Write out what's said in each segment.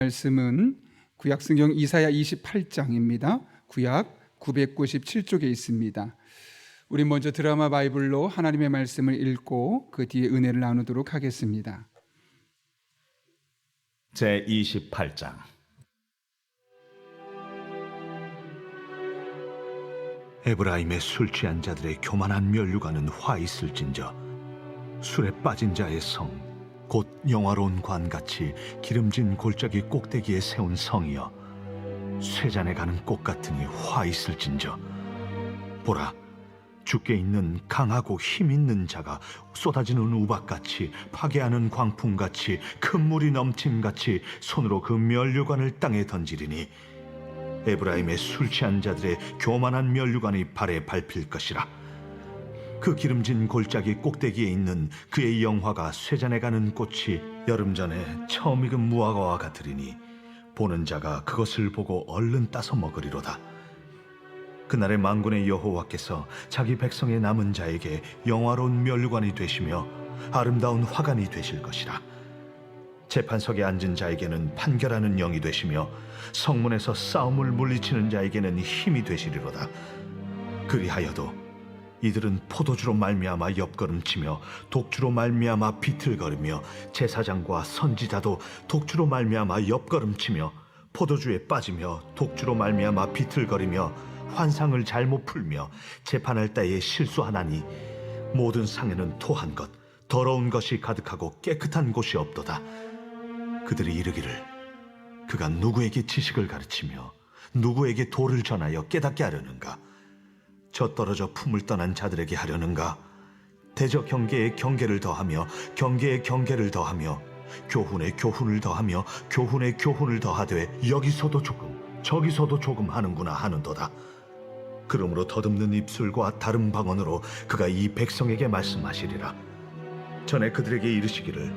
말씀은 구약성경 이사야 28장입니다. 구약 997쪽에 있습니다. 우리 먼저 드라마 바이블로 하나님의 말씀을 읽고 그 뒤에 은혜를 나누도록 하겠습니다. 제28장. 에브라임의 술 취한 자들의 교만한 면류관은 화 있을진저 술에 빠진 자의 성 곧 영화로운 관같이 기름진 골짜기 꼭대기에 세운 성이여 쇠잔에 가는 꽃 같으니 화 있을진저 보라 주께 있는 강하고 힘 있는 자가 쏟아지는 우박같이 파괴하는 광풍같이 큰 물이 넘침같이 손으로 그 면류관을 땅에 던지리니 에브라임의 술 취한 자들의 교만한 면류관이 발에 밟힐 것이라. 그 기름진 골짜기 꼭대기에 있는 그의 영화가 쇠잔에 가는 꽃이 여름 전에 처음 익은 무화과와 같으리니 보는 자가 그것을 보고 얼른 따서 먹으리로다. 그날의 만군의 여호와께서 자기 백성의 남은 자에게 영화로운 면류관이 되시며 아름다운 화관이 되실 것이라. 재판석에 앉은 자에게는 판결하는 영이 되시며 성문에서 싸움을 물리치는 자에게는 힘이 되시리로다. 그리하여도 이들은 포도주로 말미암아 옆걸음치며 독주로 말미암아 비틀거리며 제사장과 선지자도 독주로 말미암아 옆걸음치며 포도주에 빠지며 독주로 말미암아 비틀거리며 환상을 잘못 풀며 재판할 때에 실수하나니 모든 상에는 토한 것 더러운 것이 가득하고 깨끗한 곳이 없도다. 그들이 이르기를 그가 누구에게 지식을 가르치며 누구에게 도를 전하여 깨닫게 하려는가? 저 떨어져 품을 떠난 자들에게 하려는가? 대저 경계에 경계를 더하며 경계에 경계를 더하며 교훈에 교훈을 더하며 교훈에 교훈을 더하되 여기서도 조금 저기서도 조금 하는구나 하는도다. 그러므로 더듬는 입술과 다른 방언으로 그가 이 백성에게 말씀하시리라. 전에 그들에게 이르시기를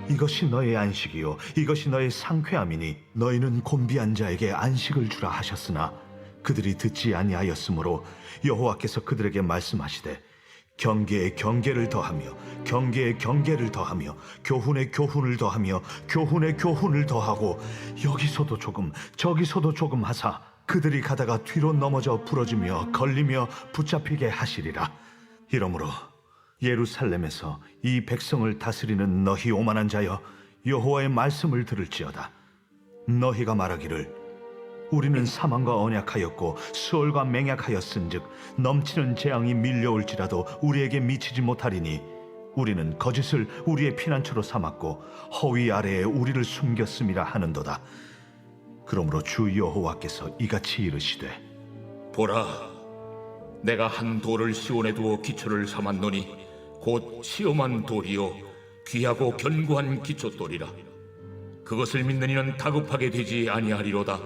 이것이 너의 안식이요 이것이 너의 상쾌함이니 너희는 곤비한 자에게 안식을 주라 하셨으나 그들이 듣지 아니하였으므로 여호와께서 그들에게 말씀하시되 경계에 경계를 더하며 경계에 경계를 더하며 교훈에 교훈을 더하며 교훈에 교훈을 더하고 여기서도 조금 저기서도 조금 하사 그들이 가다가 뒤로 넘어져 부러지며 걸리며 붙잡히게 하시리라. 이러므로 예루살렘에서 이 백성을 다스리는 너희 오만한 자여 여호와의 말씀을 들을지어다. 너희가 말하기를 우리는 사망과 언약하였고 수월과 맹약하였은즉 넘치는 재앙이 밀려올지라도 우리에게 미치지 못하리니 우리는 거짓을 우리의 피난처로 삼았고 허위 아래에 우리를 숨겼음이라 하는도다. 그러므로 주 여호와께서 이같이 이르시되 보라, 내가 한 돌을 시온에 두어 기초를 삼았노니 곧 시험한 돌이요 귀하고 견고한 기초돌이라. 그것을 믿는 이는 다급하게 되지 아니하리로다.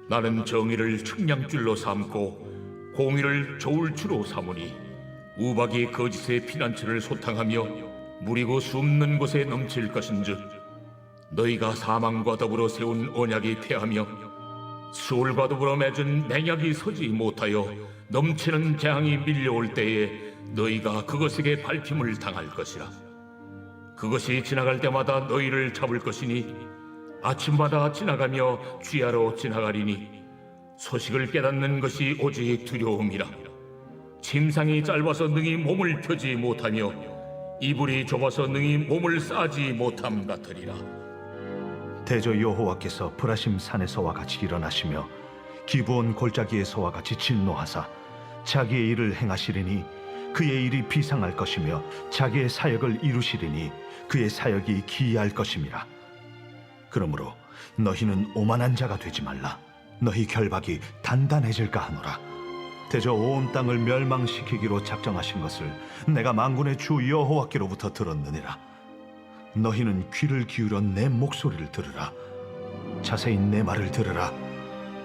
나는 정의를 측량줄로 삼고 공의를 저울추로 삼으니 우박이 거짓의 피난처를 소탕하며 무리고 숨는 곳에 넘칠 것인즉 너희가 사망과 더불어 세운 언약이 패하며 수월과 더불어 맺은 맹약이 서지 못하여 넘치는 재앙이 밀려올 때에 너희가 그것에게 밟힘을 당할 것이라. 그것이 지나갈 때마다 너희를 잡을 것이니 아침마다 지나가며 주야로 지나가리니 소식을 깨닫는 것이 오직 두려움이라. 침상이 짧아서 능히 몸을 펴지 못하며 이불이 좁아서 능히 몸을 싸지 못함 같으리라. 대저 여호와께서 브라심 산에서와 같이 일어나시며 기브온 골짜기에서와 같이 진노하사 자기의 일을 행하시리니 그의 일이 비상할 것이며 자기의 사역을 이루시리니 그의 사역이 기이할 것임이라. 그러므로 너희는 오만한 자가 되지 말라. 너희 결박이 단단해질까 하노라. 대저 온 땅을 멸망시키기로 작정하신 것을 내가 만군의 주 여호와께로부터 들었느니라. 너희는 귀를 기울여 내 목소리를 들으라. 자세히 내 말을 들으라.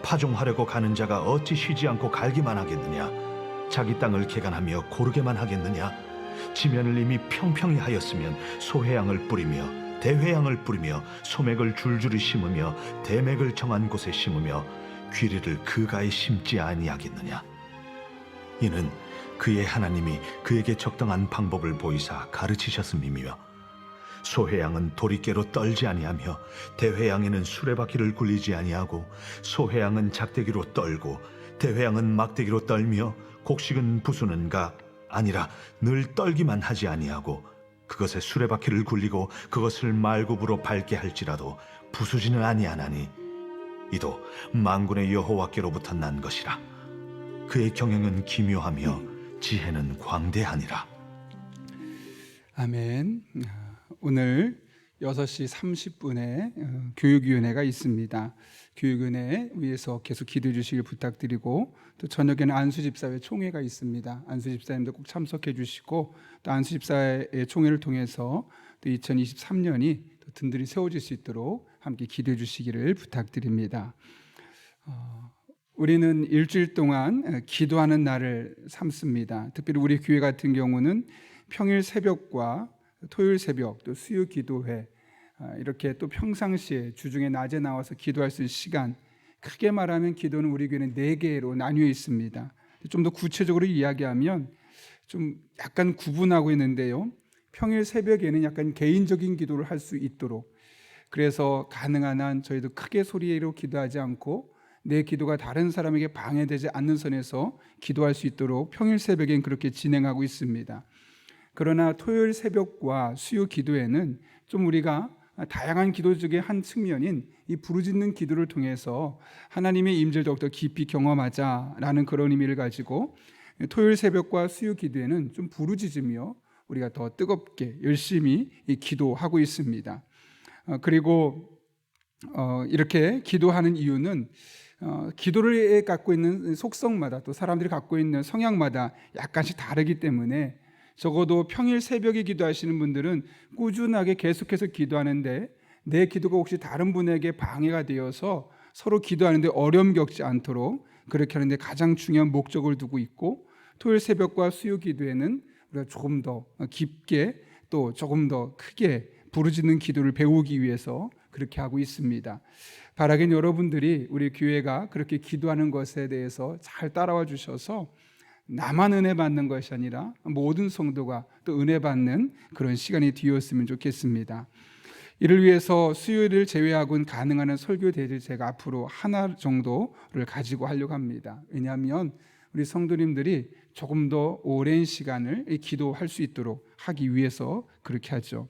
파종하려고 가는 자가 어찌 쉬지 않고 갈기만 하겠느냐? 자기 땅을 개간하며 고르게만 하겠느냐? 지면을 이미 평평히 하였으면 소회양을 뿌리며 대회양을 뿌리며 소맥을 줄줄이 심으며 대맥을 정한 곳에 심으며 귀리를 그가에 심지 아니하겠느냐? 이는 그의 하나님이 그에게 적당한 방법을 보이사 가르치셨음이며 소회양은 도리깨로 떨지 아니하며 대회양에는 수레바퀴를 굴리지 아니하고 소회양은 작대기로 떨고 대회양은 막대기로 떨며 곡식은 부수는가 아니라 늘 떨기만 하지 아니하고 그것에 수레바퀴를 굴리고 그것을 말굽으로 밟게 할지라도 부수지는 아니하나니 이도 만군의 여호와께로부터 난 것이라. 그의 경영은 기묘하며 지혜는 광대하니라. 아멘. 오늘 6시 30분에 교육위원회가 있습니다. 교육위원회 위해서 계속 기도해 주시길 부탁드리고, 또 저녁에는 안수집사회 총회가 있습니다. 안수집사님도 꼭 참석해 주시고, 또 안수집사의 총회를 통해서 또 2023년이 또 든든히 세워질 수 있도록 함께 기도해 주시기를 부탁드립니다. 우리는 일주일 동안 기도하는 날을 삼습니다. 특별히 우리 교회 같은 경우는 평일 새벽과 토요일 새벽, 또 수요 기도회, 이렇게 또 평상시에 주중에 낮에 나와서 기도할 수 있는 시간, 크게 말하면 기도는 우리 교회는 4개로 나뉘어 있습니다. 좀 더 구체적으로 이야기하면 좀 약간 구분하고 있는데요. 평일 새벽에는 약간 개인적인 기도를 할 수 있도록, 그래서 가능한 한 저희도 크게 소리로 기도하지 않고 내 기도가 다른 사람에게 방해되지 않는 선에서 기도할 수 있도록 평일 새벽엔 그렇게 진행하고 있습니다. 그러나 토요일 새벽과 수요 기도에는 좀 우리가 다양한 기도 중에 한 측면인 이 부르짖는 기도를 통해서 하나님의 임재를 더욱더 깊이 경험하자라는 그런 의미를 가지고 토요일 새벽과 수요 기도에는 좀 부르짖으며 우리가 더 뜨겁게 열심히 기도하고 있습니다. 그리고 이렇게 기도하는 이유는 기도를 갖고 있는 속성마다, 또 사람들이 갖고 있는 성향마다 약간씩 다르기 때문에 적어도 평일 새벽에 기도하시는 분들은 꾸준하게 계속해서 기도하는데 내 기도가 혹시 다른 분에게 방해가 되어서 서로 기도하는데 어려움 겪지 않도록 그렇게 하는데 가장 중요한 목적을 두고 있고, 토요일 새벽과 수요 기도에는 우리가 조금 더 깊게 또 조금 더 크게 부르짖는 기도를 배우기 위해서 그렇게 하고 있습니다. 바라긴 여러분들이 우리 교회가 그렇게 기도하는 것에 대해서 잘 따라와 주셔서 나만 은혜 받는 것이 아니라 모든 성도가 또 은혜 받는 그런 시간이 되었으면 좋겠습니다. 이를 위해서 수요일을 제외하고는 가능한 한 설교 대회를 제가 앞으로 하나 정도를 가지고 하려고 합니다. 왜냐하면 우리 성도님들이 조금 더 오랜 시간을 기도할 수 있도록 하기 위해서 그렇게 하죠.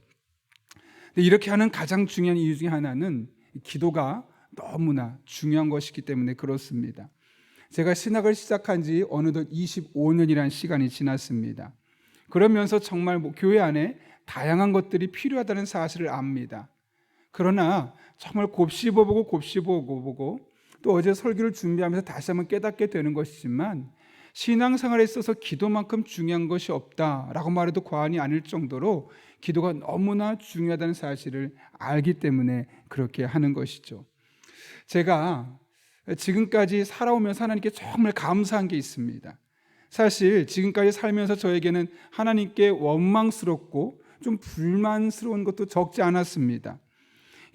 이렇게 하는 가장 중요한 이유 중에 하나는 기도가 너무나 중요한 것이기 때문에 그렇습니다. 제가 신학을 시작한 지 어느덧 25년이라는 시간이 지났습니다. 그러면서 정말 교회 안에 다양한 것들이 필요하다는 사실을 압니다. 그러나 정말 곱씹어보고 또 어제 설교를 준비하면서 다시 한번 깨닫게 되는 것이지만, 신앙생활에 있어서 기도만큼 중요한 것이 없다라고 말해도 과언이 아닐 정도로 기도가 너무나 중요하다는 사실을 알기 때문에 그렇게 하는 것이죠. 제가 지금까지 살아오면서 하나님께 정말 감사한 게 있습니다. 사실 지금까지 살면서 저에게는 하나님께 원망스럽고 좀 불만스러운 것도 적지 않았습니다.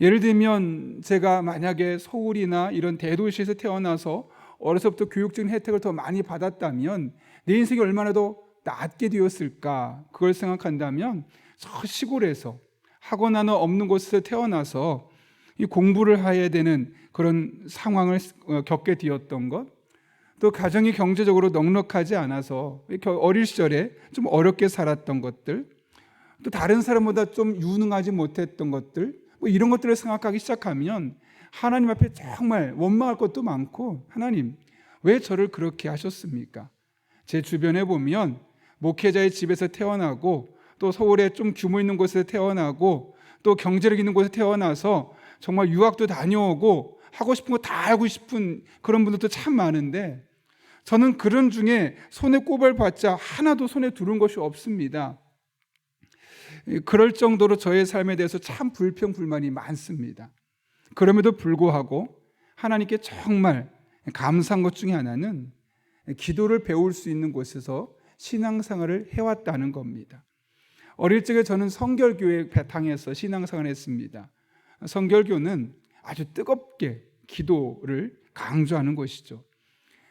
예를 들면 제가 만약에 서울이나 이런 대도시에서 태어나서 어려서부터 교육적인 혜택을 더 많이 받았다면 내 인생이 얼마나 더 낫게 되었을까, 그걸 생각한다면 저 시골에서 학원 하나 없는 곳에서 태어나서 이 공부를 해야 되는 그런 상황을 겪게 되었던 것, 또 가정이 경제적으로 넉넉하지 않아서 어릴 시절에 좀 어렵게 살았던 것들, 또 다른 사람보다 좀 유능하지 못했던 것들, 뭐 이런 것들을 생각하기 시작하면 하나님 앞에 정말 원망할 것도 많고, 하나님 왜 저를 그렇게 하셨습니까? 제 주변에 보면 목회자의 집에서 태어나고 또 서울에 좀 규모 있는 곳에서 태어나고 또 경제력 있는 곳에 태어나서 정말 유학도 다녀오고 하고 싶은 거 다 하고 싶은 그런 분들도 참 많은데, 저는 그런 중에 손에 꼽을 받자 하나도 손에 두른 것이 없습니다. 그럴 정도로 저의 삶에 대해서 참 불평불만이 많습니다. 그럼에도 불구하고 하나님께 정말 감사한 것 중에 하나는 기도를 배울 수 있는 곳에서 신앙생활을 해왔다는 겁니다. 어릴 적에 저는 성결교회 배탕에서 신앙생활을 했습니다. 성결교는 아주 뜨겁게 기도를 강조하는 것이죠.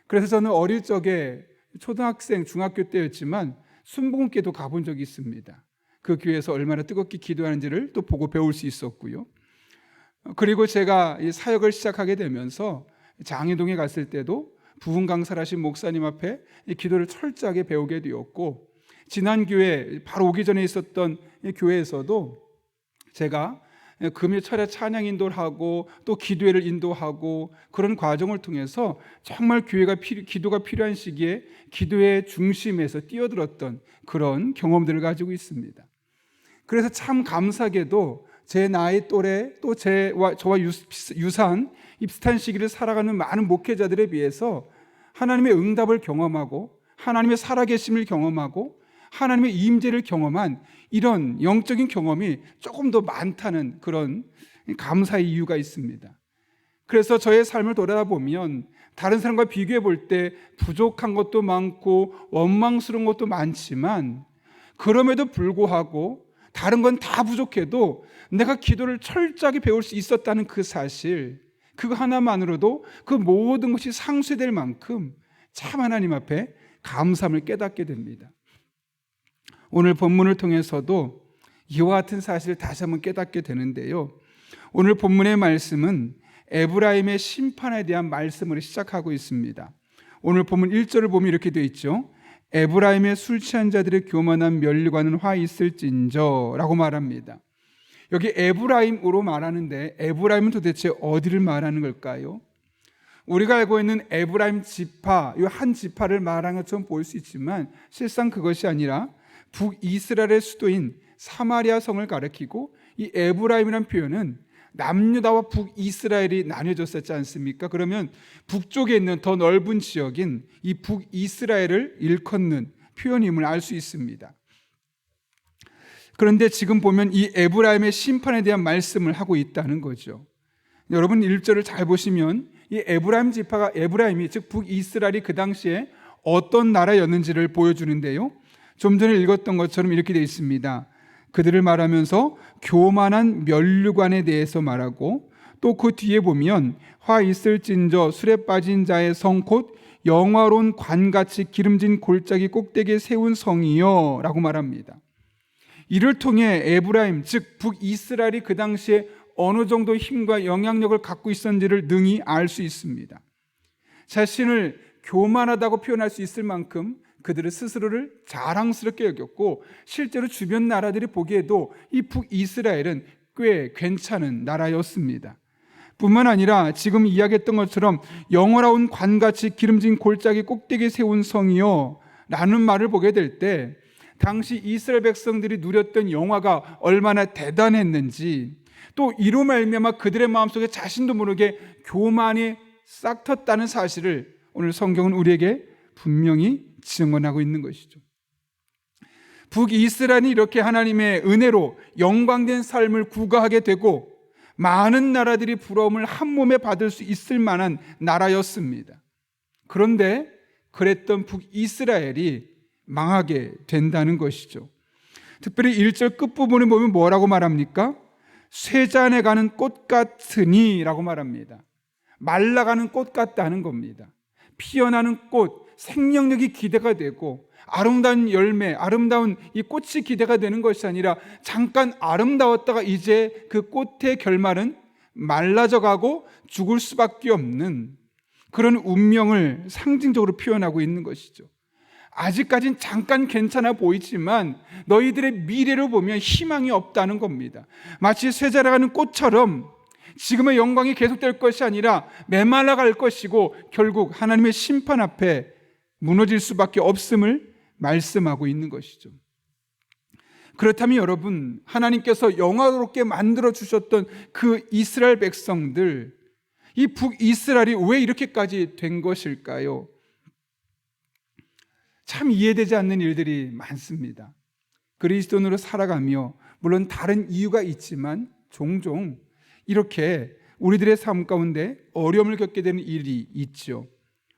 그래서 저는 어릴 적에 초등학생, 중학교 때였지만 순복음교도 가본 적이 있습니다. 그 교회에서 얼마나 뜨겁게 기도하는지를 또 보고 배울 수 있었고요. 그리고 제가 이 사역을 시작하게 되면서 장애동에 갔을 때도 부흥 강사를 하신 목사님 앞에 이 기도를 철저하게 배우게 되었고, 지난 교회 바로 오기 전에 있었던 이 교회에서도 제가 금요 철야 찬양 인도를 하고 또 기도회를 인도하고 그런 과정을 통해서 정말 기도가 필요한 시기에 기도의 중심에서 뛰어들었던 그런 경험들을 가지고 있습니다. 그래서 참 감사하게도 제 나이 또래 또 저와 유사한 비슷한 시기를 살아가는 많은 목회자들에 비해서 하나님의 응답을 경험하고 하나님의 살아계심을 경험하고 하나님의 임재를 경험한 이런 영적인 경험이 조금 더 많다는 그런 감사의 이유가 있습니다. 그래서 저의 삶을 돌아보면 다른 사람과 비교해 볼 때 부족한 것도 많고 원망스러운 것도 많지만, 그럼에도 불구하고 다른 건 다 부족해도 내가 기도를 철저하게 배울 수 있었다는 그 사실, 그거 하나만으로도 그 모든 것이 상쇄될 만큼 참 하나님 앞에 감사함을 깨닫게 됩니다. 오늘 본문을 통해서도 이와 같은 사실을 다시 한번 깨닫게 되는데요, 오늘 본문의 말씀은 에브라임의 심판에 대한 말씀으로 시작하고 있습니다. 오늘 본문 1절을 보면 이렇게 되어 있죠. 에브라임의 술 취한 자들의 교만한 면류관은 화 있을진저 라고 말합니다. 여기 에브라임으로 말하는데 에브라임은 도대체 어디를 말하는 걸까요? 우리가 알고 있는 에브라임 지파, 이 한 지파를 말하는 것처럼 보일 수 있지만 실상 그것이 아니라 북이스라엘의 수도인 사마리아 성을 가리키고, 이 에브라임이라는 표현은 남유다와 북이스라엘이 나뉘어졌었지 않습니까? 그러면 북쪽에 있는 더 넓은 지역인 이 북이스라엘을 일컫는 표현임을 알 수 있습니다. 그런데 지금 보면 이 에브라임의 심판에 대한 말씀을 하고 있다는 거죠. 여러분 1절을 잘 보시면 이 에브라임 지파가, 에브라임이 즉 북이스라엘이 그 당시에 어떤 나라였는지를 보여주는데요, 좀 전에 읽었던 것처럼 이렇게 되어 있습니다. 그들을 말하면서 교만한 면류관에 대해서 말하고, 또 그 뒤에 보면 화 있을진저 술에 빠진 자의 성 곧 영화로운 관같이 기름진 골짜기 꼭대기에 세운 성이요 라고 말합니다. 이를 통해 에브라임 즉 북이스라엘이 그 당시에 어느 정도 힘과 영향력을 갖고 있었는지를 능히 알 수 있습니다. 자신을 교만하다고 표현할 수 있을 만큼 그들은 스스로를 자랑스럽게 여겼고, 실제로 주변 나라들이 보기에도 이 북이스라엘은 꽤 괜찮은 나라였습니다. 뿐만 아니라 지금 이야기했던 것처럼 영화로운 관같이 기름진 골짜기 꼭대기에 세운 성이요 라는 말을 보게 될 때, 당시 이스라엘 백성들이 누렸던 영화가 얼마나 대단했는지, 또 이로 말미암아 그들의 마음속에 자신도 모르게 교만이 싹 텄다는 사실을 오늘 성경은 우리에게 분명히 증언하고 있는 것이죠. 북이스라엘이 이렇게 하나님의 은혜로 영광된 삶을 구가하게 되고 많은 나라들이 부러움을 한 몸에 받을 수 있을 만한 나라였습니다. 그런데 그랬던 북이스라엘이 망하게 된다는 것이죠. 특별히 1절 끝부분에 보면 뭐라고 말합니까? 쇠잔에 가는 꽃 같으니 라고 말합니다. 말라가는 꽃 같다는 겁니다. 피어나는 꽃, 생명력이 기대가 되고 아름다운 열매, 아름다운 이 꽃이 기대가 되는 것이 아니라 잠깐 아름다웠다가 이제 그 꽃의 결말은 말라져 가고 죽을 수밖에 없는 그런 운명을 상징적으로 표현하고 있는 것이죠. 아직까진 잠깐 괜찮아 보이지만 너희들의 미래를 보면 희망이 없다는 겁니다. 마치 쇠자라가는 꽃처럼 지금의 영광이 계속될 것이 아니라 메말라갈 것이고 결국 하나님의 심판 앞에 무너질 수밖에 없음을 말씀하고 있는 것이죠. 그렇다면 여러분, 하나님께서 영화롭게 만들어 주셨던 그 이스라엘 백성들, 이 북이스라엘이 왜 이렇게까지 된 것일까요? 참 이해되지 않는 일들이 많습니다. 그리스도인으로 살아가며 물론 다른 이유가 있지만 종종 이렇게 우리들의 삶 가운데 어려움을 겪게 되는 일이 있죠.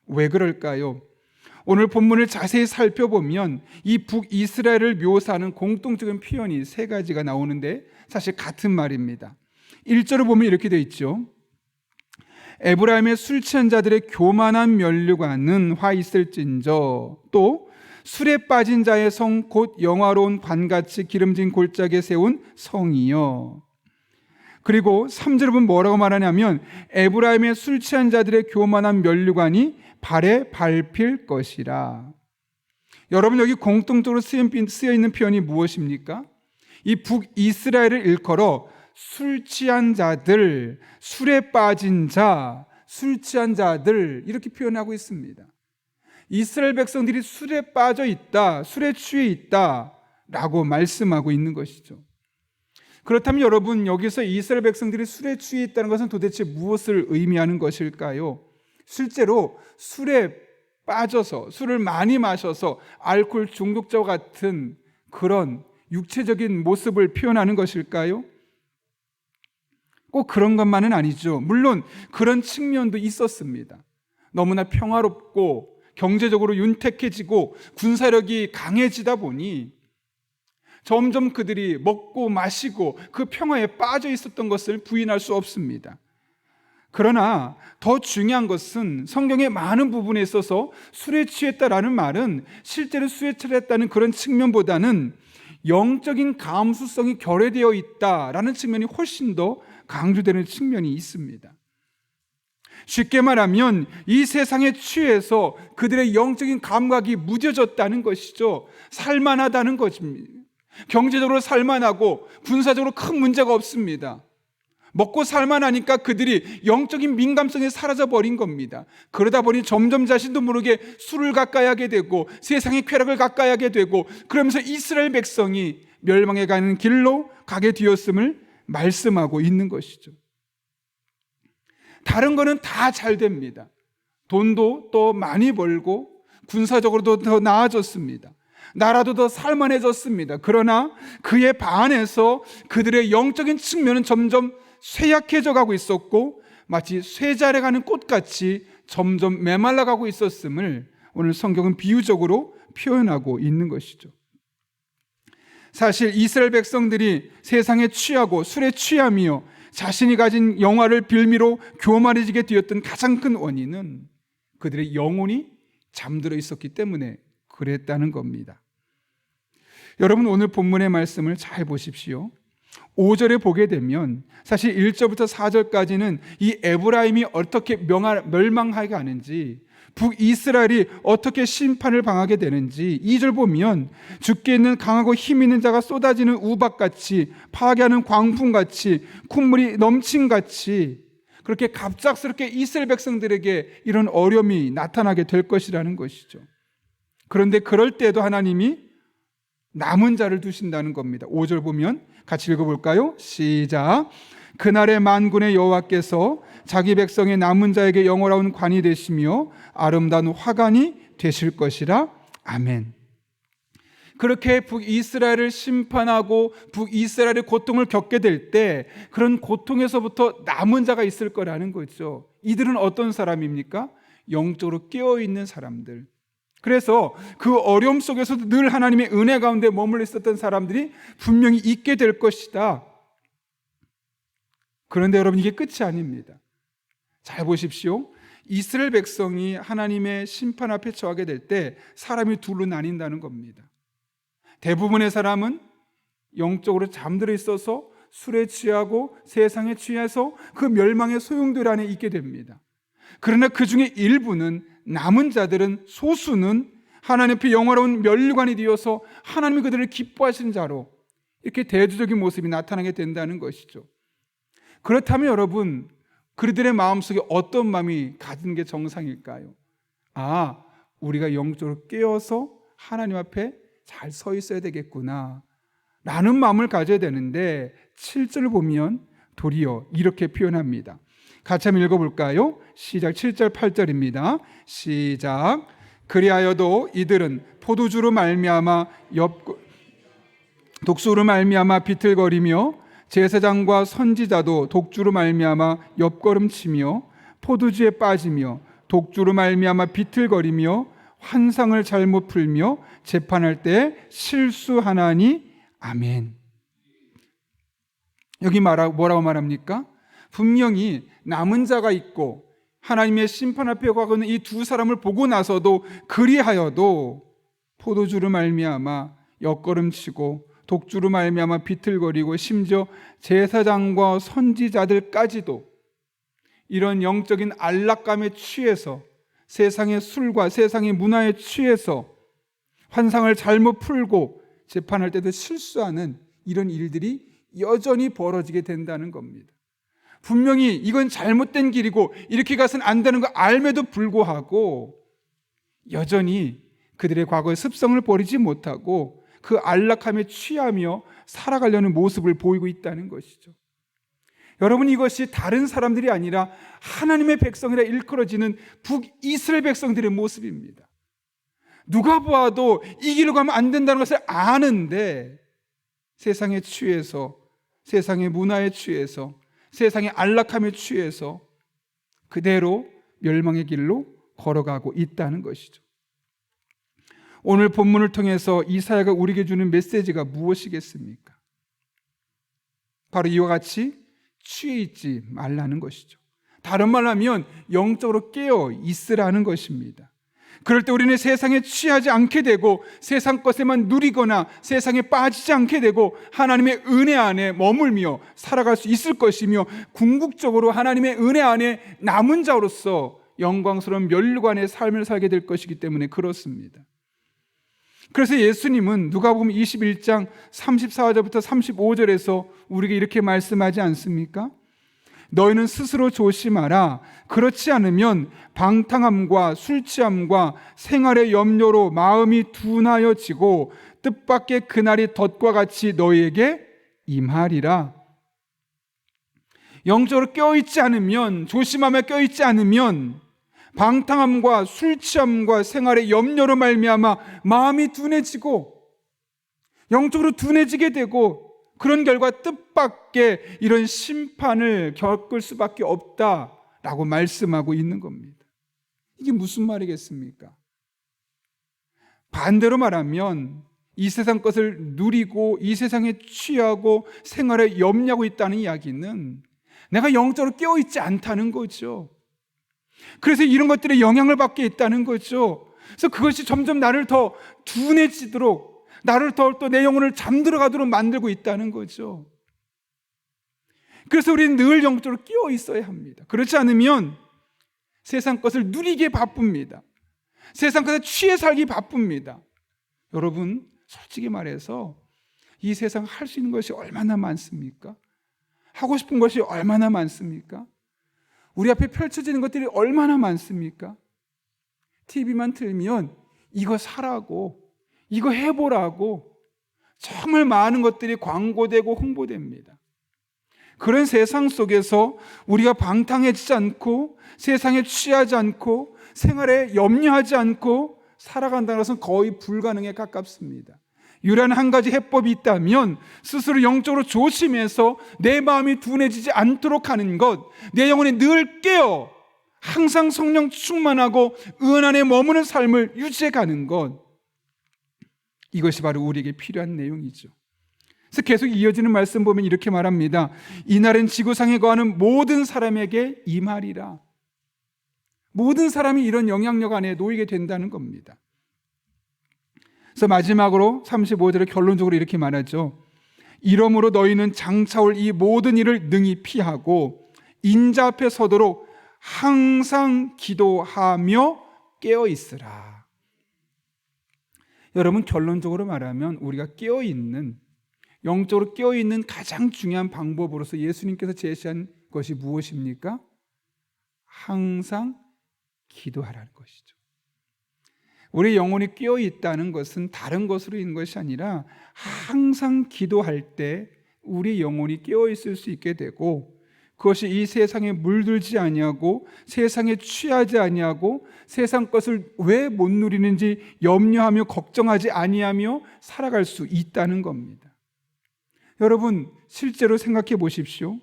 왜 그럴까요? 오늘 본문을 자세히 살펴보면 이 북이스라엘을 묘사하는 공통적인 표현이 세 가지가 나오는데 사실 같은 말입니다. 1절을 보면 이렇게 되어 있죠. 에브라임의 술 취한 자들의 교만한 면류관은 화 있을진저, 또 술에 빠진 자의 성 곧 영화로운 관같이 기름진 골짜기에 세운 성이요. 그리고 3절에 보면 뭐라고 말하냐면 에브라임의 술 취한 자들의 교만한 면류관이 발에 밟힐 것이라. 여러분, 여기 공통적으로 쓰여 있는 표현이 무엇입니까? 이 북이스라엘을 일컬어 술 취한 자들, 술에 빠진 자, 술 취한 자들 이렇게 표현하고 있습니다. 이스라엘 백성들이 술에 빠져 있다, 술에 취해 있다 라고 말씀하고 있는 것이죠. 그렇다면 여러분, 여기서 이스라엘 백성들이 술에 취해 있다는 것은 도대체 무엇을 의미하는 것일까요? 실제로 술에 빠져서, 술을 많이 마셔서 알코올 중독자와 같은 그런 육체적인 모습을 표현하는 것일까요? 꼭 그런 것만은 아니죠. 물론 그런 측면도 있었습니다. 너무나 평화롭고 경제적으로 윤택해지고 군사력이 강해지다 보니 점점 그들이 먹고 마시고 그 평화에 빠져 있었던 것을 부인할 수 없습니다. 그러나 더 중요한 것은 성경의 많은 부분에 있어서 술에 취했다라는 말은 실제로 술에 취했다는 그런 측면보다는 영적인 감수성이 결여되어 있다라는 측면이 훨씬 더 강조되는 측면이 있습니다. 쉽게 말하면 이 세상에 취해서 그들의 영적인 감각이 무뎌졌다는 것이죠. 살만하다는 것입니다. 경제적으로 살만하고 군사적으로 큰 문제가 없습니다. 먹고 살만하니까 그들이 영적인 민감성이 사라져버린 겁니다. 그러다 보니 점점 자신도 모르게 술을 가까이 하게 되고 세상의 쾌락을 가까이 하게 되고 그러면서 이스라엘 백성이 멸망해 가는 길로 가게 되었음을 말씀하고 있는 것이죠. 다른 거는 다 잘 됩니다. 돈도 또 많이 벌고 군사적으로도 더 나아졌습니다. 나라도 더 살만해졌습니다. 그러나 그에 반해서 그들의 영적인 측면은 점점 쇠약해져 가고 있었고 마치 쇠자래 가는 꽃같이 점점 메말라 가고 있었음을 오늘 성경은 비유적으로 표현하고 있는 것이죠. 사실 이스라엘 백성들이 세상에 취하고 술에 취하며 자신이 가진 영화를 빌미로 교만해지게 되었던 가장 큰 원인은 그들의 영혼이 잠들어 있었기 때문에 그랬다는 겁니다. 여러분, 오늘 본문의 말씀을 잘 보십시오. 5절에 보게 되면 사실 1절부터 4절까지는 이 에브라임이 어떻게 멸망하게 가는지, 북이스라엘이 어떻게 심판을 당하게 되는지 2절 보면 죽게 있는 강하고 힘 있는 자가 쏟아지는 우박같이 파괴하는 광풍같이 콧물이 넘친같이 그렇게 갑작스럽게 이스라엘 백성들에게 이런 어려움이 나타나게 될 것이라는 것이죠. 그런데 그럴 때도 하나님이 남은 자를 두신다는 겁니다. 5절 보면 같이 읽어볼까요? 시작. 그날의 만군의 여호와께서 자기 백성의 남은 자에게 영원한 관이 되시며 아름다운 화관이 되실 것이라. 아멘. 그렇게 북이스라엘을 심판하고 북이스라엘의 고통을 겪게 될 때 그런 고통에서부터 남은 자가 있을 거라는 거죠. 이들은 어떤 사람입니까? 영적으로 깨어있는 사람들. 그래서 그 어려움 속에서도 늘 하나님의 은혜 가운데 머물러 있었던 사람들이 분명히 있게 될 것이다. 그런데 여러분, 이게 끝이 아닙니다. 잘 보십시오. 이스라엘 백성이 하나님의 심판 앞에 처하게 될 때 사람이 둘로 나뉜다는 겁니다. 대부분의 사람은 영적으로 잠들어 있어서 술에 취하고 세상에 취해서 그 멸망의 소용돌이 안에 있게 됩니다. 그러나 그 중에 일부는, 남은 자들은, 소수는 하나님 앞에 영화로운 면류관이 되어서 하나님이 그들을 기뻐하시는 자로 이렇게 대조적인 모습이 나타나게 된다는 것이죠. 그렇다면 여러분, 그들의 마음속에 어떤 마음이 가진 게 정상일까요? 우리가 영적으로 깨어서 하나님 앞에 잘 서 있어야 되겠구나 라는 마음을 가져야 되는데 7절을 보면 도리어 이렇게 표현합니다. 같이 한번 읽어볼까요? 시작. 7절 8절입니다. 시작. 그리하여도 이들은 포도주로 말미암아 독수로 말미암아 비틀거리며 제사장과 선지자도 독주로 말미암아 옆걸음치며 포도주에 빠지며 독주로 말미암아 비틀거리며 환상을 잘못 풀며 재판할 때 실수하나니. 아멘. 여기 뭐라고 말합니까? 분명히 남은 자가 있고 하나님의 심판 앞에 가고 있는 이 두 사람을 보고 나서도 그리하여도 포도주로 말미암아 엿걸음치고 독주로 말미암아 비틀거리고 심지어 제사장과 선지자들까지도 이런 영적인 안락감에 취해서 세상의 술과 세상의 문화에 취해서 환상을 잘못 풀고 재판할 때도 실수하는 이런 일들이 여전히 벌어지게 된다는 겁니다. 분명히 이건 잘못된 길이고 이렇게 가서는 안 되는 거 알매도 불구하고 여전히 그들의 과거의 습성을 버리지 못하고 그 안락함에 취하며 살아가려는 모습을 보이고 있다는 것이죠. 여러분, 이것이 다른 사람들이 아니라 하나님의 백성이라 일컬어지는 북이스라엘 백성들의 모습입니다. 누가 보아도 이 길로 가면 안 된다는 것을 아는데 세상에 취해서, 세상의 문화에 취해서, 세상의 안락함에 취해서 그대로 멸망의 길로 걸어가고 있다는 것이죠. 오늘 본문을 통해서 이사야가 우리에게 주는 메시지가 무엇이겠습니까? 바로 이와 같이 취해 있지 말라는 것이죠. 다른 말로 하면 영적으로 깨어 있으라는 것입니다. 그럴 때 우리는 세상에 취하지 않게 되고 세상 것에만 누리거나 세상에 빠지지 않게 되고 하나님의 은혜 안에 머물며 살아갈 수 있을 것이며 궁극적으로 하나님의 은혜 안에 남은 자로서 영광스러운 멸류관의 삶을 살게 될 것이기 때문에 그렇습니다. 그래서 예수님은 누가복음 21장 34절부터 35절에서 우리에게 이렇게 말씀하지 않습니까? 너희는 스스로 조심하라. 그렇지 않으면 방탕함과 술취함과 생활의 염려로 마음이 둔하여지고 뜻밖의 그날이 덫과 같이 너희에게 임하리라. 영적으로 껴있지 않으면, 조심하며 껴있지 않으면 방탕함과 술취함과 생활의 염려로 말미암아 마음이 둔해지고 영적으로 둔해지게 되고 그런 결과 뜻밖의 이런 심판을 겪을 수밖에 없다라고 말씀하고 있는 겁니다. 이게 무슨 말이겠습니까? 반대로 말하면 이 세상 것을 누리고 이 세상에 취하고 생활에 염려하고 있다는 이야기는 내가 영적으로 깨어있지 않다는 거죠. 그래서 이런 것들에 영향을 받게 있다는 거죠. 그래서 그것이 점점 나를 더 둔해지도록, 나를 더 또 내 영혼을 잠들어 가도록 만들고 있다는 거죠. 그래서 우리는 늘 영적으로 끼어 있어야 합니다. 그렇지 않으면 세상 것을 누리기에 바쁩니다. 세상 것에 취해 살기 바쁩니다. 여러분, 솔직히 말해서 이 세상 할 수 있는 것이 얼마나 많습니까? 하고 싶은 것이 얼마나 많습니까? 우리 앞에 펼쳐지는 것들이 얼마나 많습니까? TV만 틀면 이거 사라고, 이거 해보라고 정말 많은 것들이 광고되고 홍보됩니다. 그런 세상 속에서 우리가 방탕해지지 않고 세상에 취하지 않고 생활에 염려하지 않고 살아간다는 것은 거의 불가능에 가깝습니다. 유일한 한 가지 해법이 있다면 스스로 영적으로 조심해서 내 마음이 둔해지지 않도록 하는 것, 내 영혼이 늘 깨어 항상 성령 충만하고 은 안에 머무는 삶을 유지해가는 것, 이것이 바로 우리에게 필요한 내용이죠. 그래서 계속 이어지는 말씀 보면 이렇게 말합니다. 이날은 지구상에 거하는 모든 사람에게 임하리라. 모든 사람이 이런 영향력 안에 놓이게 된다는 겁니다. 그래서 마지막으로 35절에 결론적으로 이렇게 말하죠. 이러므로 너희는 장차올 이 모든 일을 능히 피하고 인자 앞에 서도록 항상 기도하며 깨어 있으라. 여러분, 결론적으로 말하면 우리가 깨어있는, 영적으로 깨어있는 가장 중요한 방법으로서 예수님께서 제시한 것이 무엇입니까? 항상 기도하라는 것이죠. 우리 영혼이 깨어있다는 것은 다른 것으로 있는 것이 아니라 항상 기도할 때 우리 영혼이 깨어있을 수 있게 되고, 그것이 이 세상에 물들지 아니하고 세상에 취하지 아니하고 세상 것을 왜 못 누리는지 염려하며 걱정하지 아니하며 살아갈 수 있다는 겁니다. 여러분, 실제로 생각해 보십시오.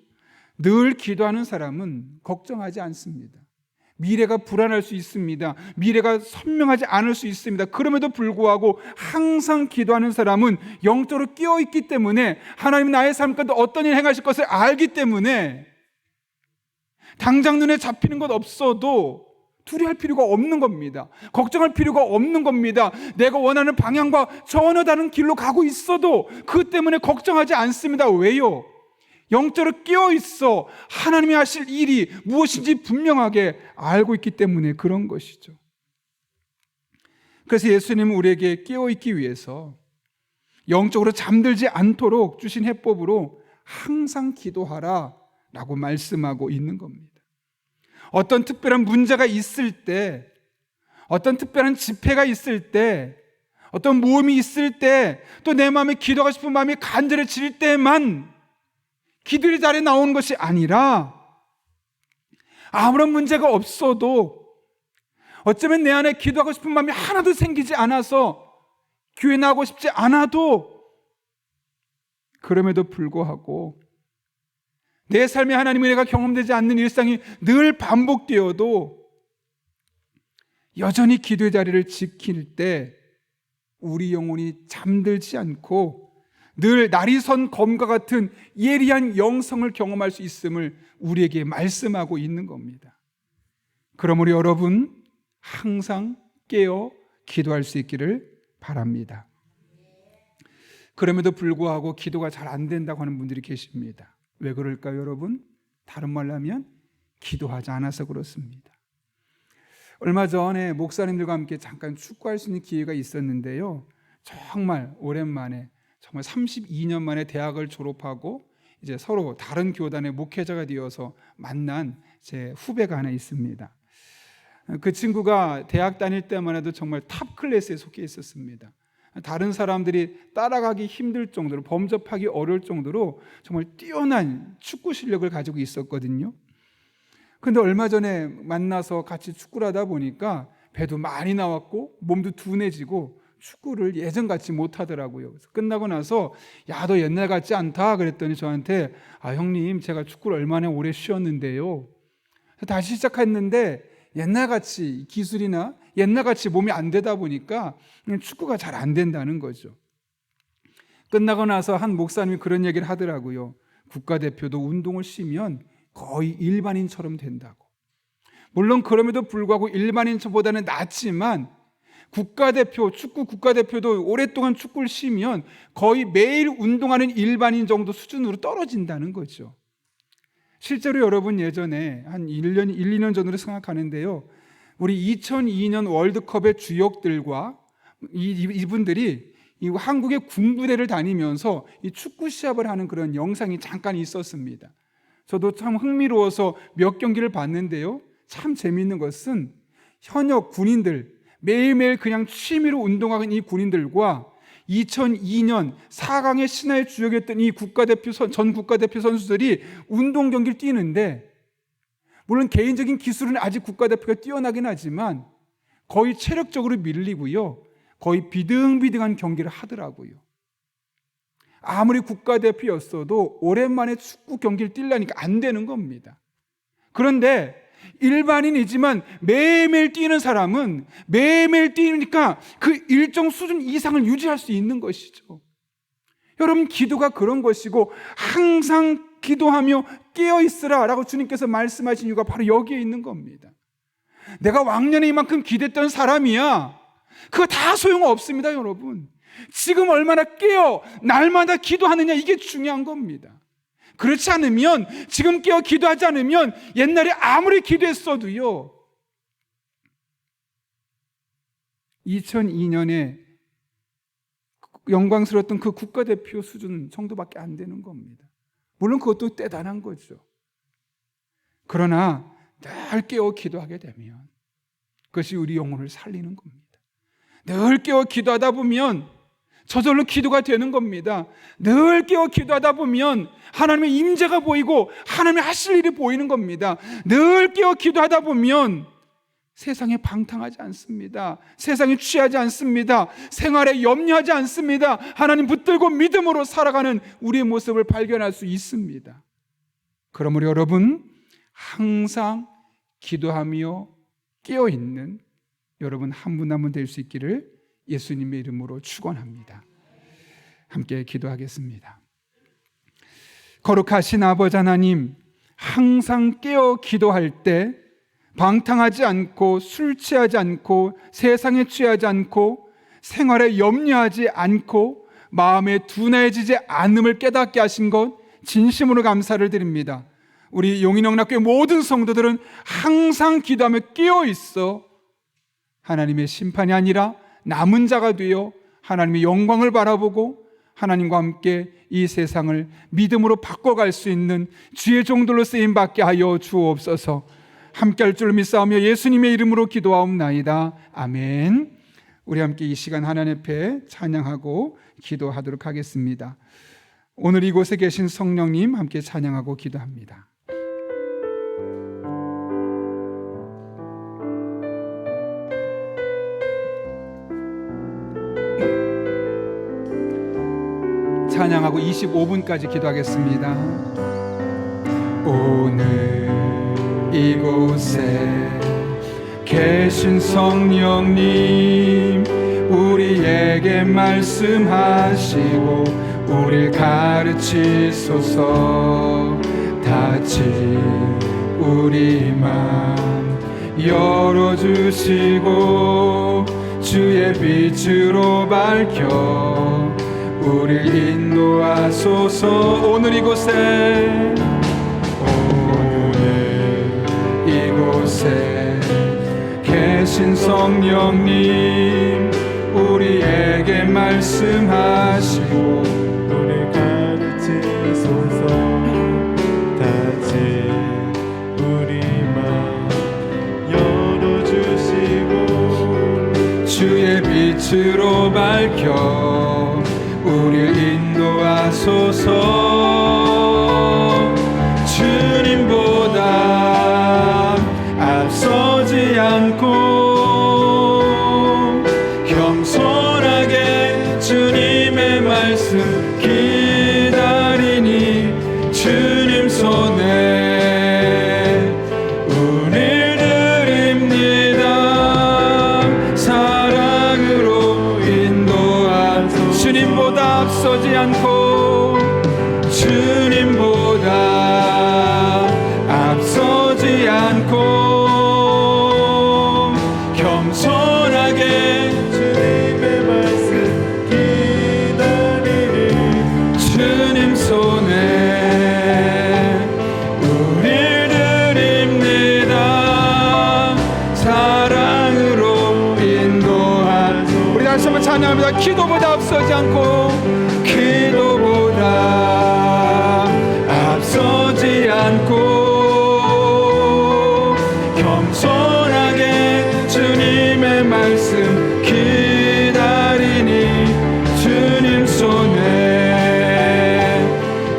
늘 기도하는 사람은 걱정하지 않습니다. 미래가 불안할 수 있습니다. 미래가 선명하지 않을 수 있습니다. 그럼에도 불구하고 항상 기도하는 사람은 영적으로 깨어있기 때문에 하나님 나의 삶 가운데 어떤 일 행하실 것을 알기 때문에 당장 눈에 잡히는 것 없어도 두려워할 필요가 없는 겁니다. 걱정할 필요가 없는 겁니다. 내가 원하는 방향과 전혀 다른 길로 가고 있어도 그 때문에 걱정하지 않습니다. 왜요? 영적으로 깨어 있어 하나님이 하실 일이 무엇인지 분명하게 알고 있기 때문에 그런 것이죠. 그래서 예수님은 우리에게 깨어 있기 위해서 영적으로 잠들지 않도록 주신 해법으로 항상 기도하라 라고 말씀하고 있는 겁니다. 어떤 특별한 문제가 있을 때, 어떤 특별한 집회가 있을 때, 어떤 모험이 있을 때, 또 내 마음에 기도하고 싶은 마음이 간절해질 때만 기도의 자리에 나오는 것이 아니라 아무런 문제가 없어도 어쩌면 내 안에 기도하고 싶은 마음이 하나도 생기지 않아서 교회 나가고 싶지 않아도 그럼에도 불구하고 내 삶에 하나님의 은혜가 경험되지 않는 일상이 늘 반복되어도 여전히 기도의 자리를 지킬 때 우리 영혼이 잠들지 않고 늘 날이 선 검과 같은 예리한 영성을 경험할 수 있음을 우리에게 말씀하고 있는 겁니다. 그러므로 여러분 항상 깨어 기도할 수 있기를 바랍니다. 그럼에도 불구하고 기도가 잘 안 된다고 하는 분들이 계십니다. 왜 그럴까요, 여러분? 다른 말로 하면 기도하지 않아서 그렇습니다. 얼마 전에 목사님들과 함께 잠깐 축구할 수 있는 기회가 있었는데요. 정말 오랜만에, 정말 32년 만에 대학을 졸업하고 이제 서로 다른 교단의 목회자가 되어서 만난 제 후배가 하나 있습니다. 그 친구가 대학 다닐 때만 해도 정말 탑 클래스에 속해 있었습니다. 다른 사람들이 따라가기 힘들 정도로, 범접하기 어려울 정도로 정말 뛰어난 축구 실력을 가지고 있었거든요. 근데 얼마 전에 만나서 같이 축구를 하다 보니까 배도 많이 나왔고 몸도 둔해지고 축구를 예전같이 못하더라고요. 그래서 끝나고 나서 야, 너 옛날 같지 않다 그랬더니 저한테 형님 제가 축구를 얼마나 오래 쉬었는데요. 다시 시작했는데 옛날같이 기술이나 옛날같이 몸이 안 되다 보니까 축구가 잘 안 된다는 거죠. 끝나고 나서 한 목사님이 그런 얘기를 하더라고요. 국가대표도 운동을 쉬면 거의 일반인처럼 된다고. 물론 그럼에도 불구하고 일반인보다는 낫지만 축구 국가대표도 오랫동안 축구를 쉬면 거의 매일 운동하는 일반인 정도 수준으로 떨어진다는 거죠. 실제로 여러분 예전에 한 1, 2년 전으로 생각하는데요. 우리 2002년 월드컵의 주역들과 이분들이 한국의 군부대를 다니면서 이 축구 시합을 하는 그런 영상이 잠깐 있었습니다. 저도 참 흥미로워서 몇 경기를 봤는데요. 참 재미있는 것은 현역 군인들, 매일매일 그냥 취미로 운동하는 이 군인들과 2002년 4강의 신화의 주역이었던 이 전 국가대표 선수들이 운동 경기를 뛰는데, 물론 개인적인 기술은 아직 국가대표가 뛰어나긴 하지만 거의 체력적으로 밀리고요, 거의 비등비등한 경기를 하더라고요. 아무리 국가대표였어도 오랜만에 축구 경기를 뛰려니까 안 되는 겁니다. 그런데 일반인이지만 매일매일 뛰는 사람은 매일매일 뛰니까 그 일정 수준 이상을 유지할 수 있는 것이죠. 여러분, 기도가 그런 것이고 항상 기도하며 깨어있으라 라고 주님께서 말씀하신 이유가 바로 여기에 있는 겁니다. 내가 왕년에 이만큼 기도했던 사람이야, 그거 다 소용없습니다. 여러분, 지금 얼마나 깨어 날마다 기도하느냐, 이게 중요한 겁니다. 그렇지 않으면, 지금 깨어 기도하지 않으면 옛날에 아무리 기도했어도요 2002년에 영광스러웠던 그 국가대표 수준 정도밖에 안 되는 겁니다. 물론 그것도 대단한 거죠. 그러나 늘 깨어 기도하게 되면 그것이 우리 영혼을 살리는 겁니다. 늘 깨어 기도하다 보면 저절로 기도가 되는 겁니다. 늘 깨어 기도하다 보면 하나님의 임재가 보이고 하나님의 하실 일이 보이는 겁니다. 늘 깨어 기도하다 보면 세상에 방탕하지 않습니다. 세상에 취하지 않습니다. 생활에 염려하지 않습니다. 하나님 붙들고 믿음으로 살아가는 우리의 모습을 발견할 수 있습니다. 그러므로 여러분, 항상 기도하며 깨어있는 여러분 한 분 한 분 될 수 있기를 예수님의 이름으로 축원합니다. 함께 기도하겠습니다. 거룩하신 아버지 하나님, 항상 깨어 기도할 때 방탕하지 않고 술 취하지 않고 세상에 취하지 않고 생활에 염려하지 않고 마음에 둔해지지 않음을 깨닫게 하신 것 진심으로 감사를 드립니다. 우리 용인영락교회 모든 성도들은 항상 기도하며 깨어있어 하나님의 심판이 아니라 남은 자가 되어 하나님의 영광을 바라보고 하나님과 함께 이 세상을 믿음으로 바꿔갈 수 있는 주의 종들로 쓰임받게 하여 주옵소서. 함께할 줄 믿사오며 예수님의 이름으로 기도하옵나이다. 아멘. 우리 함께 이 시간 하나님 앞에 찬양하고 기도하도록 하겠습니다. 오늘 이곳에 계신 성령님 함께 찬양하고 기도합니다. 찬양하고 25분까지 기도하겠습니다. 오늘 이곳에 계신 성령님 우리에게 말씀하시고 우릴 가르치소서. 다친 우리 맘 열어주시고 주의 빛으로 밝혀 우릴 인도하소서. 오늘 이곳에 계신 성령님 우리에게 말씀하시고 우리 가르치소서. 다시 우리 맘 열어주시고 주의 빛으로 밝혀 우릴 인도하소서. 주님보다 앞서지 않고 겸손하게 주님의 말씀 기다리니 주님 손에 우릴 드립니다. 사랑으로 인도하소서. 주님보다 앞서지 않고 주님보다 앞서지 않고 겸손하게 주님의 말씀 기다리니 주님 손에 우릴 드립니다. 사랑으로 인도하소서. 우리 다시 한번 찬양합니다. 기도보다 앞서지 않고 기도보다 앞서지 않고 겸손하게 주님의 말씀 기다리니 주님 손에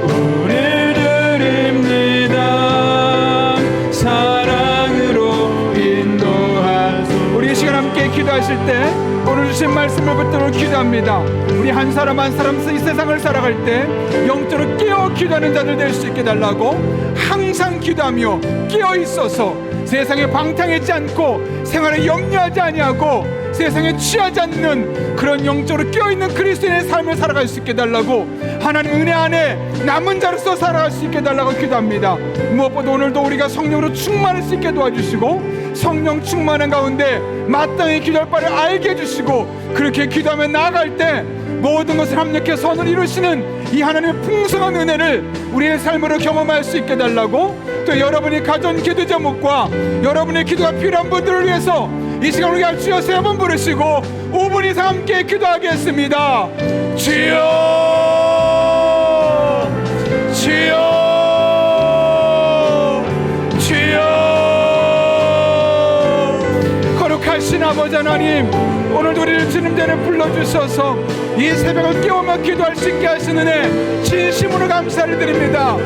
우릴 드립니다. 사랑으로 인도하소서. 우리 이 시간 함께 기도하실 때 오늘 주신 말씀을 붙들고 기도합니다. 우리 한 사람 한 사람 이 세상을 살아갈 때 영적으로 깨어 기도하는 자들 될 수 있게 달라고 항상 기도하며 깨어 있어서 세상에 방탕하지 않고 생활에 염려하지 아니하고 세상에 취하지 않는 그런 영적으로 깨어있는 그리스도인의 삶을 살아갈 수 있게 달라고 하나님 은혜 안에 남은 자로서 살아갈 수 있게 달라고 기도합니다. 무엇보다 오늘도 우리가 성령으로 충만할 수 있게 도와주시고 성령 충만한 가운데 마땅히 기도할 바를 알게 해주시고 그렇게 기도하며 나아갈 때 모든 것을 합력해 선을 이루시는 이 하나님의 풍성한 은혜를 우리의 삶으로 경험할 수 있게 달라고 또 여러분이 가전 기도 제목과 여러분의 기도가 필요한 분들을 위해서 이 시간 우리가 주여 3번 부르시고 5분 이상 함께 기도하겠습니다. 주여 주여 주여. 거룩하신 아버지 하나님, 오늘도 우리를 주님 전에 불러주셔서 이 새벽을 깨우며 기도할 수 있게 하시는 애 진심으로 감사를 드립니다.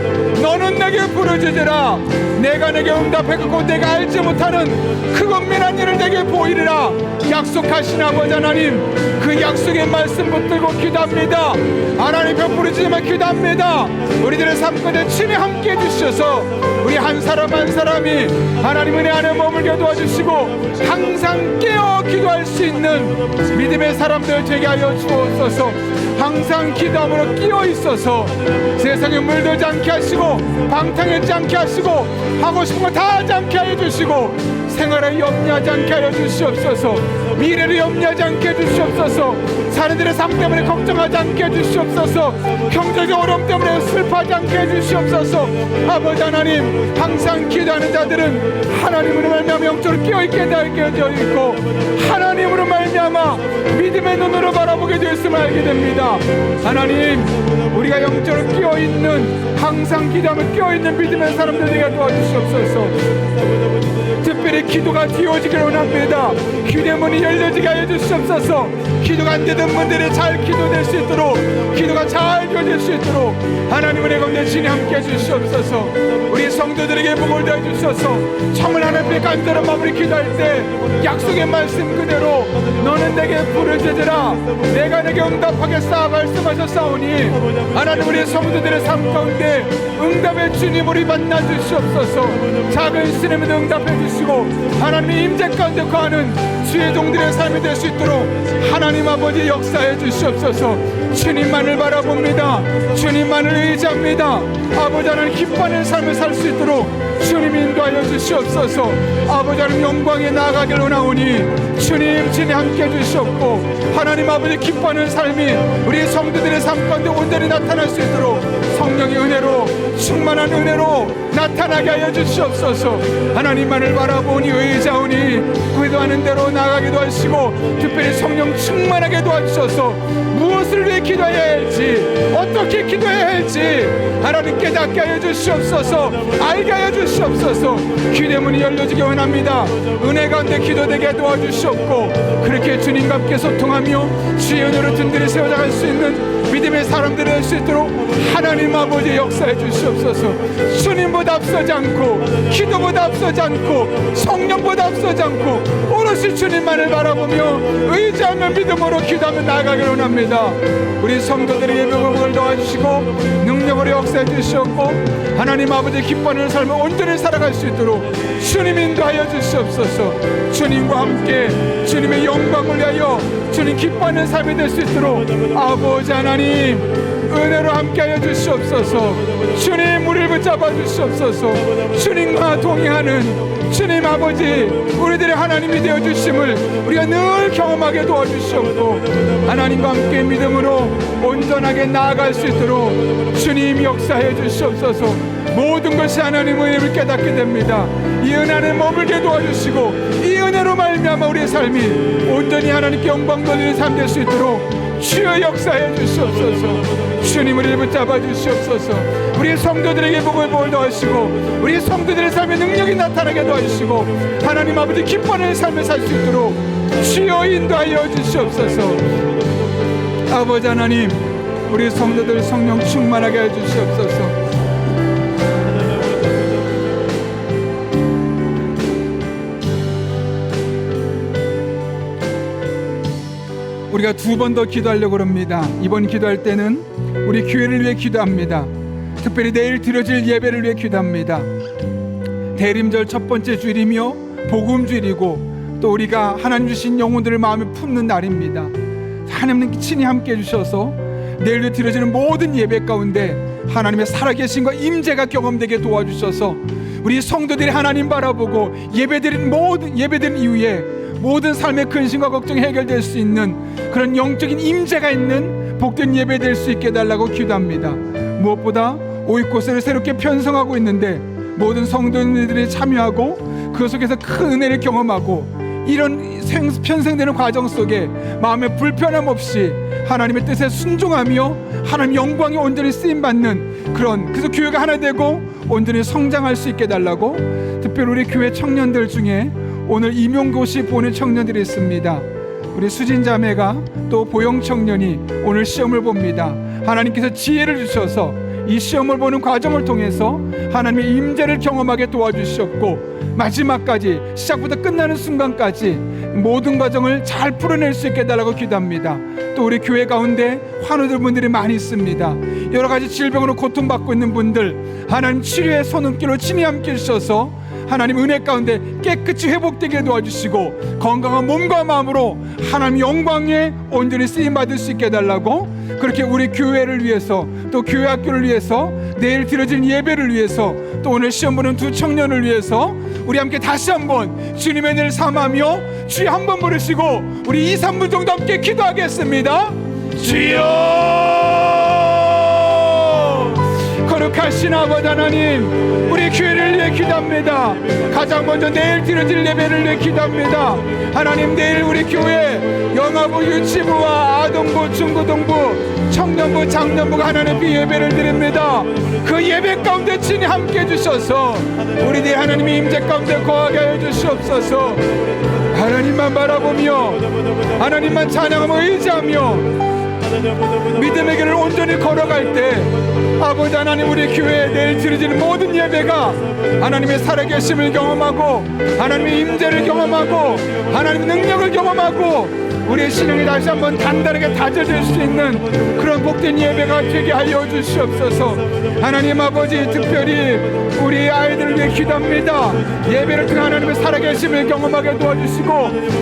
너는 내게 부르짖으라. 내가 내게 응답하고 내가 알지 못하는 크고 은밀한 일을 내게 보이리라. 약속하신 아버지 하나님, 그 약속의 말씀 붙들고 기도합니다. 하나님 편 부르짖으며 기도합니다. 우리들의 삶 가운데 친히 함께 해주셔서 우리 한 사람 한 사람이 하나님 은혜 안에 머물게 도와주시고 항상 깨어 기도할 수 있는 기도하는 믿음의 사람들 되게 하여 주옵소서. 항상 기도함으로 끼어 있어서 세상에 물들지 않게 하시고 방탕하지 않게 하시고 하고 싶은 거 다 하지 않게 하여 주시고 생활에 염려하지 않게 하여 주시옵소서. 미래를 염려하지 않게 해 주시옵소서. 자녀들의 삶 때문에 걱정하지 않게 해 주시옵소서. 경제적 어려움 때문에 슬퍼하지 않게 해 주시옵소서. 아버지 하나님, 항상 기도하는 자들은 하나님으로 말미암아 영적으로 깨어있게 되어 있고 하나님으로 말미암아 믿음의 눈으로 바라보게 되었음을 알게 됩니다. 하나님, 우리가 영적으로 깨어있는, 항상 기도하며 깨어있는 믿음의 사람들 되게 도와주시옵소서. 특별히 기도가 뒤어지기를 원합니다. 기도의 문이 열려지게 하여 주시옵소서. 기도가 안 되던 분들이 잘 기도될 수 있도록, 기도가 잘 되어질 수 있도록 하나님 은혜 가운데 진히 함께 해주시옵소서. 우리 성도들에게 복을 더해 주셔서 정말 하나님께 간절한 마음으로 기도할 때 약속의 말씀 그대로 너는 내게 부르짖으라 내가 내게 응답하겠사 말씀하셨사오니 하나님 우리 성도들의 삶 가운데 응답의 주님 우리 만나 주시옵소서. 작은 시름에도 응답해 주시고 하나님의 임재 가운데 거하는 주의 종들의 삶이 될 수 있도록 하나님 아버지 역사해 주시옵소서. 주님만을 바라봅니다. 주님만을 의지합니다. 아버지 하나님 기뻐하는 삶을 살 수 있도록 주님 인도하여 주시옵소서. 아버지 하나님 영광에 나아가길 원하오니 주님 진히 함께 해주시옵고 하나님 아버지 기뻐하는 삶이 우리 성도들의 삶 가운데 온전히 나타날 수 있도록 성령의 은혜로 충만한 은혜로 나타나게 하여 주시옵소서. 하나님만을 바라보니 의지하오니 기도하는 대로 나아가기도 하시고 특별히 성령 충만하게 도와주셔서 무엇을 위해 기도해야 할지 어떻게 기도해야 할지 하나님 깨닫게 하여 주시옵소서. 알게 하여 주시옵소서. 기도의 문이 열려지기 원합니다. 은혜 가운데 기도되게 도와주시옵고 그렇게 주님과 함께 소통하며 주의 은혜로 든든히 세워나갈 수 있는 믿음의 사람들이 될 수 있도록 하나님 아버지 역사해 주시옵소서. 주님보다 앞서지 않고 기도보다 앞서지 않고 성령보다 앞서지 않고 오롯이 주님만을 바라보며 의지하며 믿음으로 기도하며 나아가기를 원합니다. 우리 성도들의 예배복을 도와주시고 능력으로 역사해 주시옵고 하나님 아버지 기뻐하는 삶을 온전히 살아갈 수 있도록 주님 인도하여 주시옵소서. 주님과 함께 주님의 영광을 위하여 주님 기뻐하는 삶이 될 수 있도록 아버지 하나님 은혜로 함께하여 주시옵소서. 주님 우리를 붙잡아 주시옵소서. 주님과 동행하는 주님 아버지 우리들의 하나님이 되어주심을 우리가 늘 경험하게 도와주시옵고 하나님과 함께 믿음으로 온전하게 나아갈 수 있도록 주님 역사해 주시옵소서. 모든 것이 하나님의 은혜를 깨닫게 됩니다. 이 은혜는 머물게 도와주시고 이 은혜로 말미암아 우리의 삶이 온전히 하나님께 영광 돌리는 삶 될 수 있도록 주여 역사해 주시옵소서. 주님 우리를 붙잡아 주시옵소서. 우리 성도들에게 복을 더하시고 우리 성도들의 삶에 능력이 나타나게 도와주시고 하나님 아버지 기뻐하는 삶을 살 수 있도록 주여 인도하여 주시옵소서. 아버지 하나님 우리 성도들 성령 충만하게 해 주시옵소서. 우리가 두 번 더 기도하려고 합니다. 이번 기도할 때는 우리 교회를 위해 기도합니다. 특별히 내일 드려질 예배를 위해 기도합니다. 대림절 첫 번째 주일이며 복음 주일이고 또 우리가 하나님 주신 영혼들을 마음에 품는 날입니다. 하나님 친히 함께 해주셔서 내일 드려지는 모든 예배 가운데 하나님의 살아계신과 임재가 경험되게 도와주셔서 우리 성도들이 하나님 바라보고 예배드린 이후에 모든 삶의 근심과 걱정이 해결될 수 있는 그런 영적인 임재가 있는 복된 예배 될 수 있게 해달라고 기도합니다. 무엇보다 오이코스를 새롭게 편성하고 있는데 모든 성도들이 참여하고 그 속에서 큰 은혜를 경험하고 이런 편성되는 과정 속에 마음의 불편함 없이 하나님의 뜻에 순종하며 하나님 영광이 온전히 쓰임받는 그래서 교회가 하나 되고 온전히 성장할 수 있게 해달라고 특별히 우리 교회 청년들 중에 오늘 임용고시 보는 청년들이 있습니다. 우리 수진자매가 또 보영 청년이 오늘 시험을 봅니다. 하나님께서 지혜를 주셔서 이 시험을 보는 과정을 통해서 하나님의 임재를 경험하게 도와주셨고 마지막까지 시작부터 끝나는 순간까지 모든 과정을 잘 풀어낼 수 있게 해달라고 기도합니다. 또 우리 교회 가운데 환우들 분들이 많이 있습니다. 여러 가지 질병으로 고통받고 있는 분들 하나님 치료의 손길로 친히 함께 해주셔서 하나님 은혜 가운데 깨끗이 회복되게 도와주시고 건강한 몸과 마음으로 하나님 영광에 온전히 쓰임받을 수 있게 해달라고, 그렇게 우리 교회를 위해서 또 교회 학교를 위해서 내일 드려진 예배를 위해서 또 오늘 시험 보는 두 청년을 위해서 우리 함께 다시 한번 주님의 늘 삼하며 주여 한번 부르시고 우리 2, 3분 정도 함께 기도하겠습니다. 주여! 거룩하신 아버지 하나님, 우리 교회를 위해 기도합니다. 가장 먼저 내일 드려질 예배를 위해 기도합니다. 하나님, 내일 우리 교회 영아부, 유치부와 아동부, 중고등부, 청년부, 장년부가 하나님 그 예배를 드립니다. 그 예배 가운데 친히 함께 해주셔서 우리들 하나님의 임재 가운데 거하게 하여 주시옵소서. 하나님만 바라보며 하나님만 찬양하며 의지하며 믿음의 길을 온전히 걸어갈 때 아버지 하나님, 우리 교회에 내일 드려지는 모든 예배가 하나님의 살아계심을 경험하고 하나님의 임재를 경험하고 하나님의 능력을 경험하고 우리의 신앙이 다시 한번 단단하게 다져질 수 있는 그런 복된 예배가 되게 하여 주시옵소서. 하나님 아버지, 특별히 우리 아이들을 위해 기도합니다. 예배를 통해 하나님의 살아계심을 경험하게 도와주시고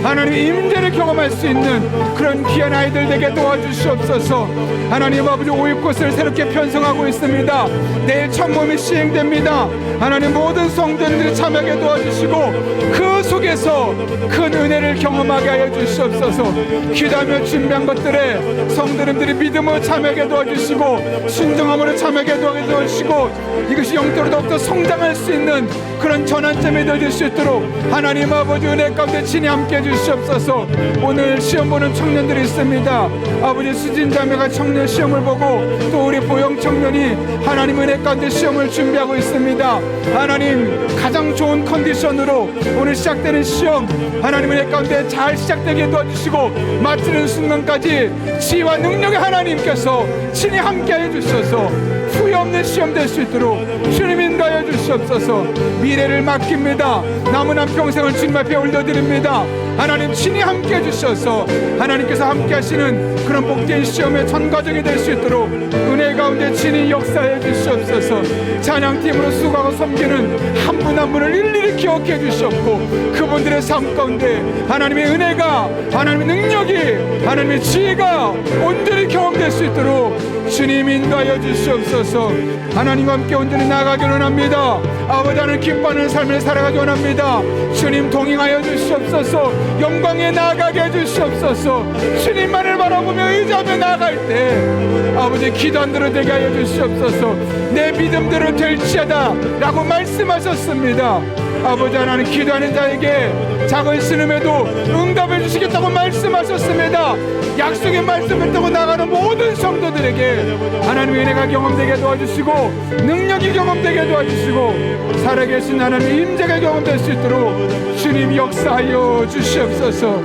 하나님의 임재를 경험할 수 있는 그런 귀한 아이들 되게 도와주시옵소서. 하나님 아버지, 오입곳을 새롭게 편성하고 있습니다. 내일 첫 몸이 시행됩니다. 하나님, 모든 성도들이 참여하게 도와주시고 그 속에서 큰 은혜를 경험하게 하여 주시옵소서. 기도하며 준비한 것들에 성도님들이 믿음으로 참여하게 도와주시고 순종함으로 참여하게 도와주시고 이것이 영적으로 더욱더 성장할 수 있는 그런 전환점이 되어질 수 있도록 하나님 아버지 은혜 가운데 친히 함께 해주시옵소서. 오늘 시험 보는 청년들이 있습니다. 아버지, 수진자매가 청년 시험을 보고 또 우리 보영 청년이 하나님 은혜 가운데 시험을 준비하고 있습니다. 하나님, 가장 좋은 컨디션으로 오늘 시작되는 시험 하나님 은혜 가운데 잘 시작되게 도와주시고 마치는 순간까지 지혜와 능력의 하나님께서 친히 함께해 주셔서 후회 없는 시험 될 수 있도록 주님 인도하여 주시옵소서. 미래를 맡깁니다. 남은 한 평생을 주님 앞에 올려드립니다. 하나님, 친히 함께해 주셔서 하나님께서 함께 하시는 그런 복된 시험의 전과정이 될 수 있도록 은혜 가운데 친히 역사해 주시옵소서. 찬양팀으로 수고하고 섬기는 한 분 한 분을 일일이 기억해 주셨고 그분들의 삶 가운데 하나님의 은혜가, 하나님의 능력이, 하나님의 지혜가 온전히 경험될 수 있도록 주님 인도하여 주시옵소서. 하나님과 함께 온전히 나아가기를 원합니다. 아버지 하나님, 기뻐하는 삶을 살아가기 원합니다. 주님 동행하여 주시옵소서. 영광에 나아가게 해주시옵소서. 주님만을 바라보며 의지하며 나아갈 때 아버지, 기도한 대로 되게 하여 주시옵소서. 내 믿음대로 될지어다 라고 말씀하셨습니다. 아버지 하나님, 기도하는 자에게 작은 신음에도 응답해 주시겠다고 말씀하셨습니다. 약속의 말씀을 타고 나가는 모든 성도들에게 하나님의 은혜가 경험되게 도와주시고 능력이 경험되게 도와주시고 살아계신 하나님의 임재가 경험될 수 있도록 주님 역사하여 주시옵소서.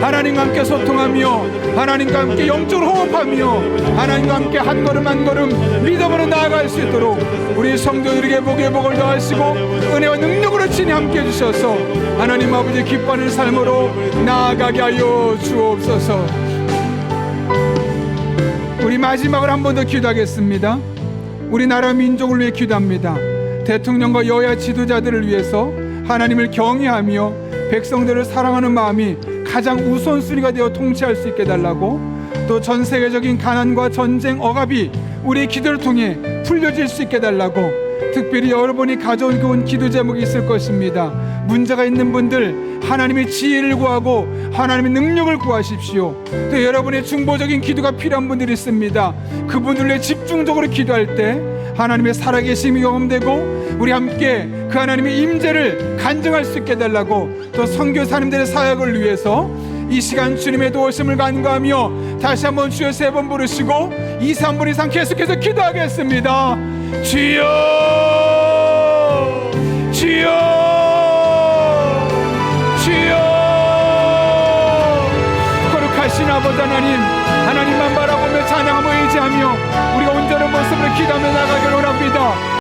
하나님과 함께 소통하며 하나님과 함께 영적으로 호흡하며 하나님과 함께 한 걸음 한 걸음 믿음으로 나아갈 수 있도록 우리 성도들에게 복의 복을 더하시고 은혜와 능력으로 친히 함께 해주셔서 하나님 아버지 기뻐하는 삶으로 나아가게 하여 주옵소서. 우리 마지막으로 한 번 더 기도하겠습니다. 우리나라 민족을 위해 기도합니다. 대통령과 여야 지도자들을 위해서 하나님을 경외하며 백성들을 사랑하는 마음이 가장 우선순위가 되어 통치할 수 있게 해달라고, 또 전 세계적인 가난과 전쟁, 억압이 우리의 기도를 통해 풀려질 수 있게 해달라고, 특별히 여러분이 가져온 기도 제목이 있을 것입니다. 문제가 있는 분들 하나님의 지혜를 구하고 하나님의 능력을 구하십시오. 또 여러분의 중보적인 기도가 필요한 분들이 있습니다. 그분들을 위해 집중적으로 기도할 때 하나님의 살아계심이 경험되고 우리 함께 그 하나님의 임재를 간증할 수 있게 해달라고, 또 선교사님들의 사역을 위해서 이 시간 주님의 도우심을 간구하며 다시 한번 주여 3번 부르시고 2, 3분 이상 계속해서 기도하겠습니다. 주여, 주여, 주여. 거룩하신 아버지 하나님, 하나님만 바라보며 찬양하며 의지하며 우리가 온전한 모습으로 기도하며 나가기를